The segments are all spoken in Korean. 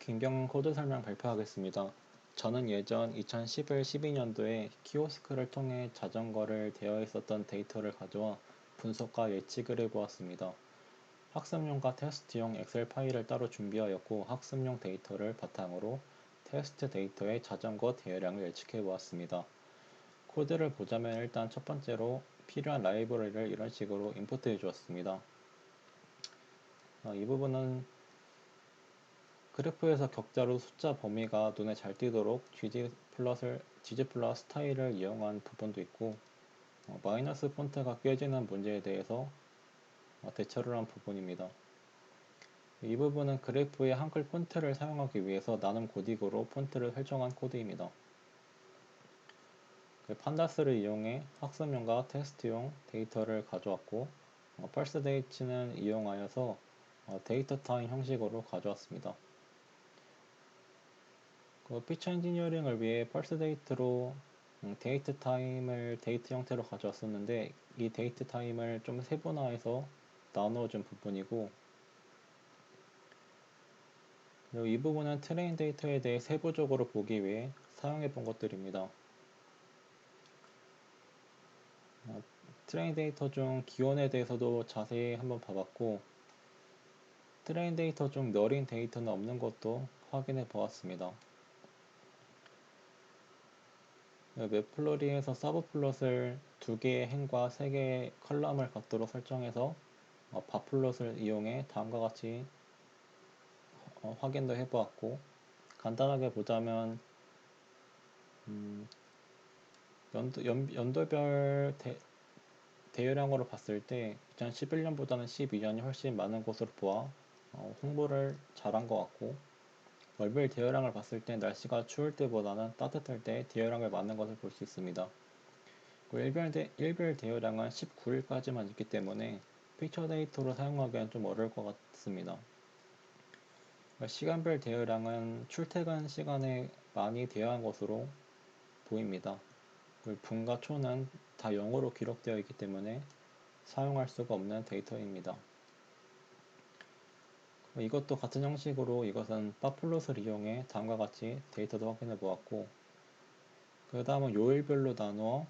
김경은 코드 설명 발표하겠습니다. 저는 예전 2011-12년도에 키오스크를 통해 자전거를 되어 있었던 데이터를 가져와 분석과 예측을 해보았습니다. 학습용과 테스트용 엑셀 파일을 따로 준비하였고 학습용 데이터를 바탕으로 테스트 데이터의 자전거 대여량을 예측해 보았습니다. 코드를 보자면 일단 첫 번째로 필요한 라이브러리를 이런 식으로 임포트해 주었습니다. 이 부분은 그래프에서 격자로 숫자 범위가 눈에 잘 띄도록 GG 플러스 스타일을 이용한 부분도 있고 마이너스 폰트가 꿰지는 문제에 대해서 대처를 한 부분입니다. 이 부분은 그래프의 한글 폰트를 사용하기 위해서 나눔 고딕으로 폰트를 설정한 코드입니다. 판다스를 이용해 학습용과 테스트용 데이터를 가져왔고 펄스데이츠는 이용하여서 데이터 타임 형식으로 가져왔습니다. 피처 엔지니어링을 위해 펄스 데이트로 데이트 타임을 데이트 형태로 가져왔었는데 이 데이트 타임을 좀 세분화해서 나누어준 부분이고, 그리고 이 부분은 트레인 데이터에 대해 세부적으로 보기 위해 사용해 본 것들입니다. 트레인 데이터 중 기원에 대해서도 자세히 한번 봐봤고, 트레인 데이터 중 너린 데이터는 없는 것도 확인해 보았습니다. 웹플러리에서 서브플롯을 2개의 행과 3개의 컬럼을 갖도록 설정해서 밥플롯을 이용해 다음과 같이 확인도 해보았고, 간단하게 보자면 연도별 대여량으로 봤을 때 2011년보다는 12년이 훨씬 많은 것으로 보아 홍보를 잘한 것 같고, 월별 대여량을 봤을 때 날씨가 추울 때보다는 따뜻할 때 대여량을 많은 것을 볼 수 있습니다. 일별 대여량은 19일까지만 있기 때문에 피처 데이터로 사용하기엔 좀 어려울 것 같습니다. 시간별 대여량은 출퇴근 시간에 많이 대여한 것으로 보입니다. 분과 초는 다 0으로 기록되어 있기 때문에 사용할 수가 없는 데이터입니다. 이것도 같은 형식으로 이것은 밥플롯을 이용해 다음과 같이 데이터도 확인해 보았고, 그 다음은 요일별로 나누어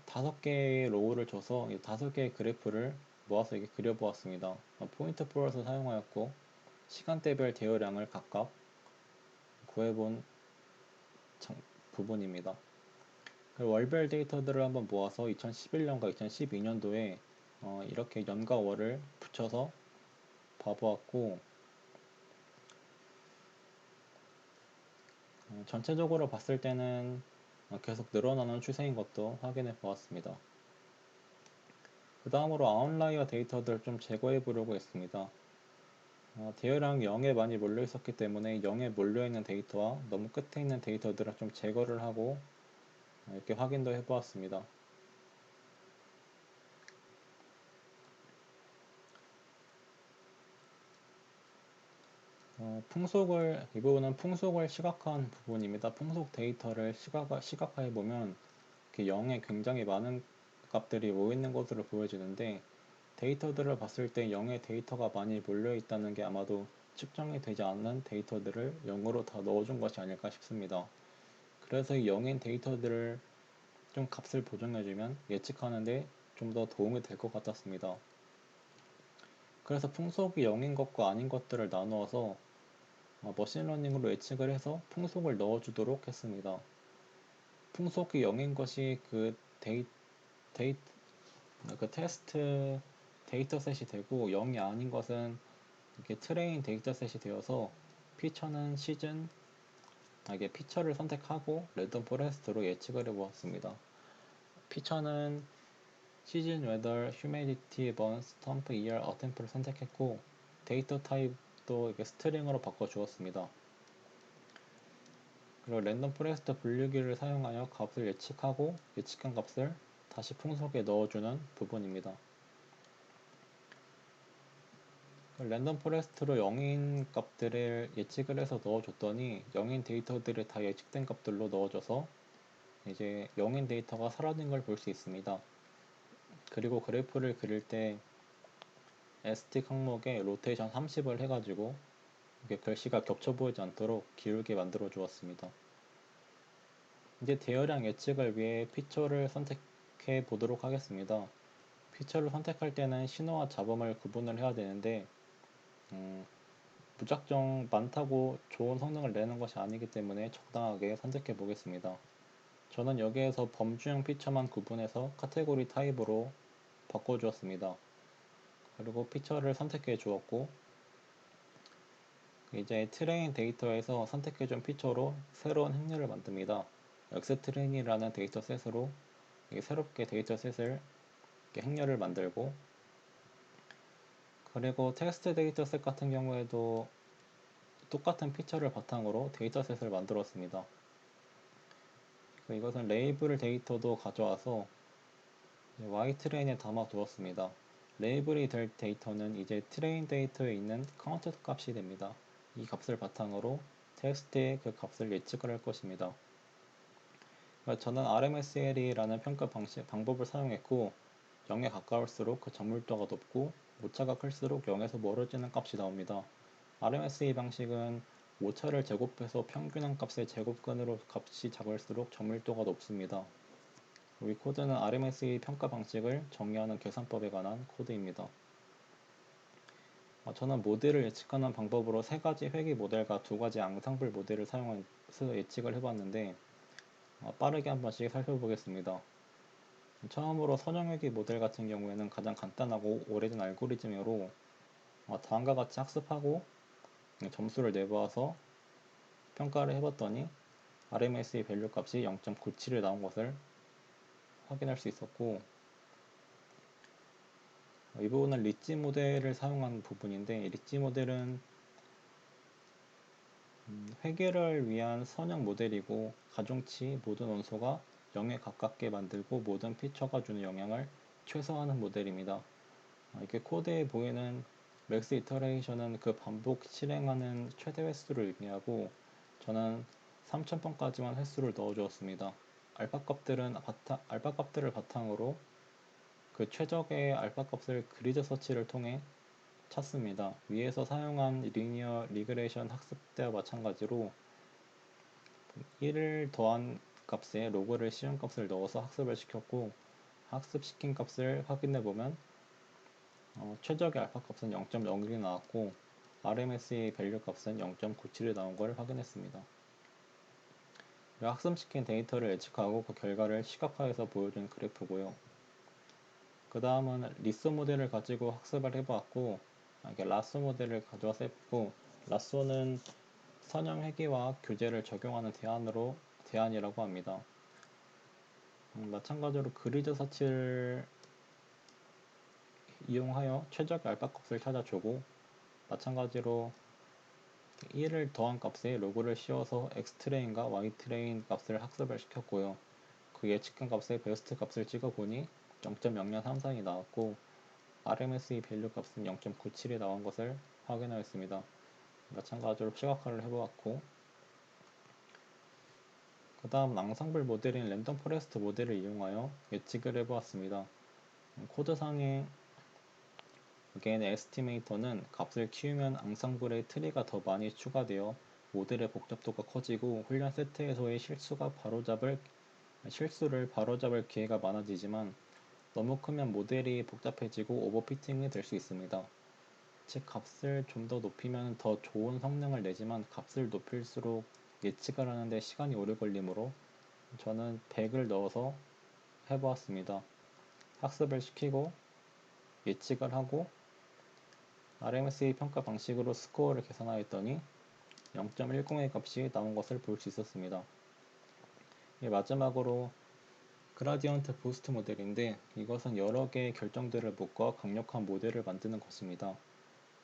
5개의 로우를 줘서 5개의 그래프를 모아서 이렇게 그려보았습니다. 포인트 프로를 사용하였고 시간대별 대여량을 각각 구해본 부분입니다. 월별 데이터들을 한번 모아서 2011년과 2012년도에 이렇게 연과 월을 붙여서 봐보았고, 전체적으로 봤을 때는 계속 늘어나는 추세인 것도 확인해 보았습니다. 그 다음으로 아웃라이어 데이터들을 좀 제거해 보려고 했습니다. 대여량 0에 많이 몰려 있었기 때문에 0에 몰려 있는 데이터와 너무 끝에 있는 데이터들을 좀 제거를 하고 이렇게 확인도 해 보았습니다. 이 부분은 풍속을 시각화한 부분입니다. 풍속 데이터를 시각화해 보면 0에 굉장히 많은 값들이 모여있는 것으로 보여지는데, 데이터들을 봤을 때 0의 데이터가 많이 몰려 있다는 게 아마도 측정이 되지 않는 데이터들을 0으로 다 넣어준 것이 아닐까 싶습니다. 그래서 이 0인 데이터들을 좀 값을 보정해주면 예측하는데 좀 더 도움이 될 것 같았습니다. 그래서 풍속이 0인 것과 아닌 것들을 나누어서 머신러닝으로 예측을 해서 풍속을 넣어주도록 했습니다. 풍속이 0인 것이 그 테스트 데이터셋이 되고 0이 아닌 것은 이렇게 트레인 데이터셋이 되어서 피처는 피처를 선택하고 랜덤 포레스트로 예측을 해보았습니다. 피처는 시즌, 웨더, 휴미디티, 먼스, 텀프, 이어, 어템프를 선택했고 데이터 타입도 이렇게 스트링으로 바꿔 주었습니다. 그리고 랜덤 포레스트 분류기를 사용하여 값을 예측하고 예측한 값을 다시 풍속에 넣어주는 부분입니다. 랜덤 포레스트로 0인 값들을 예측을 해서 넣어줬더니 0인 데이터들이 다 예측된 값들로 넣어줘서 이제 0인 데이터가 사라진 걸 볼 수 있습니다. 그리고 그래프를 그릴 때 stic 항목에 로테이션 30을 해가지고 이렇게 글씨가 겹쳐 보이지 않도록 기울게 만들어 주었습니다. 이제 대여량 예측을 위해 피처를 선택해 보도록 하겠습니다. 피처를 선택할 때는 신호와 잡음을 구분을 해야 되는데 무작정 많다고 좋은 성능을 내는 것이 아니기 때문에 적당하게 선택해 보겠습니다. 저는 여기에서 범주형 피처만 구분해서 카테고리 타입으로 바꿔주었습니다. 그리고 피처를 선택해 주었고 이제 트레인 데이터에서 선택해준 피처로 새로운 행렬을 만듭니다. x트레인이라는 데이터셋으로 새롭게 데이터셋을 행렬을 만들고 그리고 텍스트 데이터셋 같은 경우에도 똑같은 피처를 바탕으로 데이터셋을 만들었습니다. 이것은 레이블 데이터도 가져와서 y트레인에 담아 두었습니다. 레이블이 될 데이터는 이제 트레인 데이터에 있는 카운트 값이 됩니다. 이 값을 바탕으로 텍스트의 그 값을 예측을 할 것입니다. 저는 RMSL이라는 평가 방법을 사용했고 0에 가까울수록 그 점물도가 높고 오차가 클수록 0에서 멀어지는 값이 나옵니다. RMSE 방식은 오차를 제곱해서 평균한 값의 제곱근으로 값이 작을수록 점밀도가 높습니다. 이 코드는 RMSE 평가 방식을 정의하는 계산법에 관한 코드입니다. 저는 모델을 예측하는 방법으로 3가지 회귀 모델과 2가지 앙상블 모델을 사용해서 예측을 해봤는데 빠르게 한 번씩 살펴보겠습니다. 처음으로 선형회귀 모델 같은 경우에는 가장 간단하고 오래된 알고리즘으로 다음과 같이 학습하고 점수를 내보아서 평가를 해봤더니 RMSE 밸류 값이 0.97이 나온 것을 확인할 수 있었고 이 부분은 리치 모델을 사용한 부분인데 리치 모델은 회계를 위한 선형 모델이고 가중치 모든 원소가 0에 가깝게 만들고 모든 피처가 주는 영향을 최소화하는 모델입니다. 이렇게 코드에 보이는 맥스 이터레이션은 그 반복 실행하는 최대 횟수를 의미하고 저는 3000번까지만 횟수를 넣어 주었습니다. 알파 값들을 바탕으로 그 최적의 알파 값을 그리드 서치를 통해 찾습니다. 위에서 사용한 리니어 리그레이션 학습 때와 마찬가지로 1을 더한 값에 로그를 씌운 값을 넣어서 학습을 시켰고 학습시킨 값을 확인해 보면 최적의 알파 값은 0.01이 나왔고 RMS의 밸류 값은 0.97이 나온 걸 확인했습니다. 학습시킨 데이터를 예측하고 그 결과를 시각화해서 보여준 그래프고요. 그 다음은 리소 모델을 가지고 학습을 해보았고 이렇게 라쏘 모델을 가져와서 해보고 라쏘는 선형 회귀와 교재를 적용하는 대안이라고 합니다. 마찬가지로 그리드 서치를 이용하여 최적의 알파 값을 찾아주고 마찬가지로 1을 더한 값에 로그를 씌워서 x트레인과 y트레인 값을 학습을 시켰고요. 그 예측한 값에 베스트 값을 찍어보니 0.0033이 나왔고 RMSE 밸류 값은 0.97이 나온 것을 확인하였습니다. 마찬가지로 시각화를 해보았고 그 다음 앙상블 모델인 랜덤 포레스트 모델을 이용하여 예측을 해보았습니다. 코드상에 again 에스티메이터는 값을 키우면 앙상블의 트리가 더 많이 추가되어 모델의 복잡도가 커지고 훈련 세트에서의 실수를 바로잡을 기회가 많아지지만 너무 크면 모델이 복잡해지고 오버피팅이 될 수 있습니다. 즉 값을 좀 더 높이면 더 좋은 성능을 내지만 값을 높일수록 예측을 하는데 시간이 오래 걸리므로 저는 100을 넣어서 해보았습니다. 학습을 시키고 예측을 하고 RMSE 평가 방식으로 스코어를 계산하였더니 0.10의 값이 나온 것을 볼 수 있었습니다. 마지막으로 그라디언트 부스트 모델인데 이것은 여러 개의 결정들을 묶어 강력한 모델을 만드는 것입니다.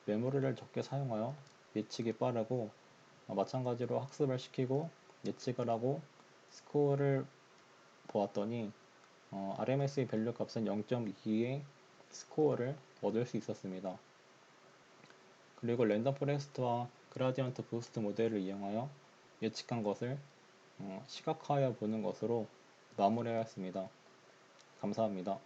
메모리를 적게 사용하여 예측이 빠르고 마찬가지로 학습을 시키고 예측을 하고 스코어를 보았더니 RMS의 밸류 값은 0.2의 스코어를 얻을 수 있었습니다. 그리고 랜덤 포레스트와 그라디언트 부스트 모델을 이용하여 예측한 것을 시각화하여 보는 것으로 마무리하였습니다. 감사합니다.